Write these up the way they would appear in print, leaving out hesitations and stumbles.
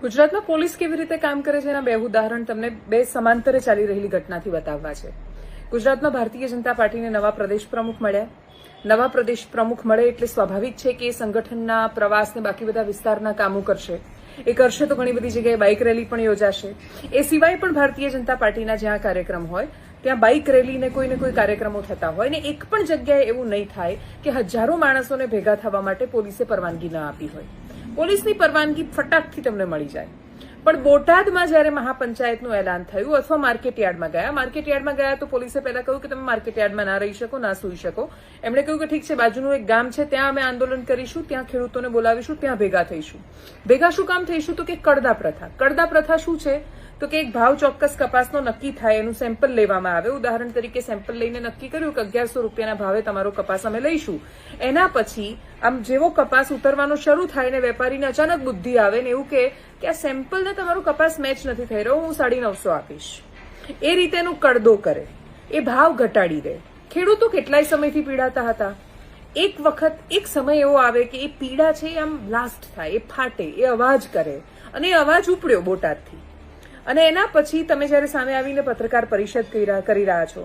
ગુજરાતમાં પોલીસ કેવી રીતે કામ કરે છે એના બે ઉદાહરણ તમને બે સમાંતરે ચાલી રહેલી ઘટનાથી બતાવવા છે. ગુજરાતમાં ભારતીય જનતા પાર્ટીને નવા પ્રદેશ પ્રમુખ મળ્યા. નવા પ્રદેશ પ્રમુખ મળે એટલે સ્વાભાવિક છે કે એ સંગઠનના પ્રવાસને બાકી બધા વિસ્તારના કામો કરશે. એ કરશે તો ઘણી બધી જગ્યાએ બાઇક રેલી પણ યોજાશે. એ સિવાય પણ ભારતીય જનતા પાર્ટીના જ્યાં કાર્યક્રમ હોય ત્યાં બાઇક રેલી ને કોઈ કાર્યક્રમો થતા હોય ને એક પણ જગ્યાએ એવું નહીં થાય કે હજારો માણસોને ભેગા થવા માટે પોલીસે પરવાનગી ન આપી હોય. પોલીસની પરવાનગી ફટાકથી તમને મળી જાય. પણ બોટાદમાં જયારે મહાપંચાયતનું એલાન થયું અથવા માર્કેટયાર્ડમાં ગયા તો પોલીસે પહેલા કહ્યું કે તમે માર્કેટયાર્ડમાં ના રહી શકો, ના સૂઈ શકો. એમણે કહ્યું કે ઠીક છે, બાજુનું એક ગામ છે, ત્યાં અમે આંદોલન કરીશું, ત્યાં ખેડૂતોને બોલાવીશું, ત્યાં ભેગા થઈશું. ભેગા શું કામ થઈશું? તો કે કડદા પ્રથા. કડદા પ્રથા શું છે? તો કે એક ભાવ ચોક્કસ કપાસનો નક્કી થાય, એનું સેમ્પલ લેવામાં આવે. ઉદાહરણ તરીકે સેમ્પલ લઈને નક્કી કર્યું કે 1100 રૂપિયાના ભાવે તમારો કપાસ અમે લઈશું. એના પછી આમ જેવો કપાસ ઉતરવાનો શરૂ થાય ને વેપારીને અચાનક બુદ્ધિ આવે ને એવું કે આ સેમ્પલને તમારો કપાસ મેચ નથી થઈ રહ્યો, હું 950 આપીશ. એ રીતે એનું કડદો કરે, એ ભાવ ઘટાડી દે. ખેડૂતો કેટલાય સમયથી પીડાતા હતા. એક વખત એક સમય એવો આવે કે એ પીડા છે આમ બ્લાસ્ટ થાય, એ ફાટે, એ અવાજ કરે અને એ અવાજ ઉપડ્યો બોટાદથી. અને એના પછી તમે જયારે સામે આવીને પત્રકાર પરિષદ કરી રહ્યા છો,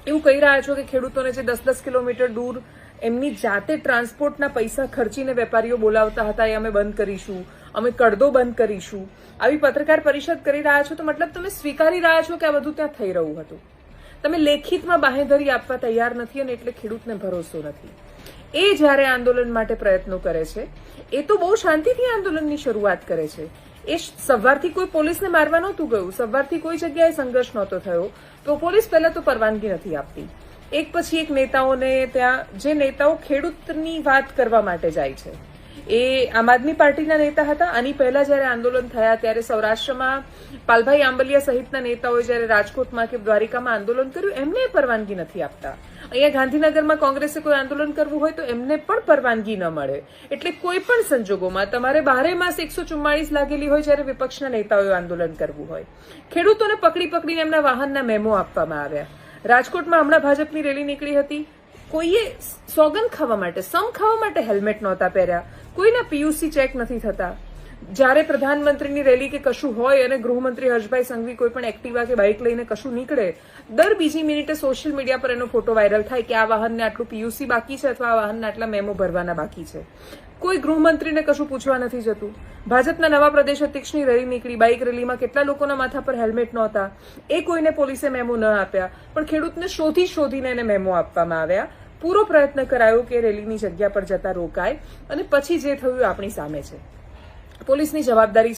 એવું કહી રહ્યા છો કે ખેડૂતોને જે 10-10 કિલોમીટર દૂર એમની જાતે ટ્રાન્સપોર્ટના પૈસા ખર્ચીને વેપારીઓ બોલાવતા હતા એ અમે બંધ કરીશું, અમે કડદો બંધ કરીશું, આવી પત્રકાર પરિષદ કરી રહ્યા છો તો મતલબ તમે સ્વીકારી રહ્યા છો કે આ બધું ત્યાં થઈ રહ્યું હતું. તમે લેખિતમાં બાંહેધરી આપવા તૈયાર નથી અને એટલે ખેડૂતને ભરોસો નથી. એ જયારે આંદોલન માટે પ્રયત્નો કરે છે એ તો બહુ શાંતિથી આંદોલનની શરૂઆત કરે છે. એ સવારથી કોઈ પોલીસને મારવા નહોતું ગયું, સવારથી કોઈ જગ્યાએ સંઘર્ષ નહોતો થયો, તો પોલીસ પહેલા તો પરવાનગી નથી આપતી. એક પછી એક નેતાઓને ત્યાં, જે નેતાઓ ખેડૂતની વાત કરવા માટે જાય છે, એ આમ આદમી પાર્ટીના નેતા હતા. આની પહેલા જયારે આંદોલન થયા ત્યારે સૌરાષ્ટ્રમાં પાલભાઈ આંબલિયા સહિતના નેતાઓએ જયારે રાજકોટમાં કે દ્વારિકામાં આંદોલન કર્યું, એમને પરવાનગી નથી આપતા. અહીંયા ગાંધીનગરમાં કોંગ્રેસે કોઈ આંદોલન કરવું હોય તો એમને પણ પરવાનગી ન મળે. એટલે કોઈ પણ સંજોગોમાં તમારે 12 માસ 144 લાગેલી હોય જયારે વિપક્ષના નેતાઓએ આંદોલન કરવું હોય. ખેડૂતોને પકડીને એમના વાહનના મેમો આપવામાં આવ્યા. રાજકોટમાં હમણાં ભાજપની રેલી નીકળી હતી, કોઈએ સોગન ખાવા માટે, સમ ખાવા માટે હેલ્મેટ નહોતા પહેર્યા, કોઈના પીયુસી ચેક નથી થતા. જયારે પ્રધાનમંત્રીની રેલી કે કશું હોય અને ગૃહમંત્રી હર્ષભાઈ સંઘવી કોઈ પણ એક્ટિવા કે બાઇક લઈને કશું નીકળે, દર બીજી મિનિટે સોશિયલ મીડિયા પર એનો ફોટો વાયરલ થાય કે આ વાહનને આટલું પીયુસી બાકી છે અથવા આ વાહનને આટલા મેમો ભરવાના બાકી છે. કોઈ ગૃહમંત્રીને કશું પૂછવા નથી જતું. ભાજપના નવા પ્રદેશ અધ્યક્ષની રેલી નીકળી, બાઇક રેલીમાં કેટલા લોકોના માથા પર હેલ્મેટ નહોતા, એ કોઈને પોલીસે મેમો ન આપ્યા, પણ ખેડૂતને શોધીને એને મેમો આપવામાં આવ્યા. પૂરો પ્રયત્ન કરાયો કે રેલીની જગ્યા પર જતા રોકાય અને પછી જે થયું આપણી સામે છે. પોલીસની જવાબદારી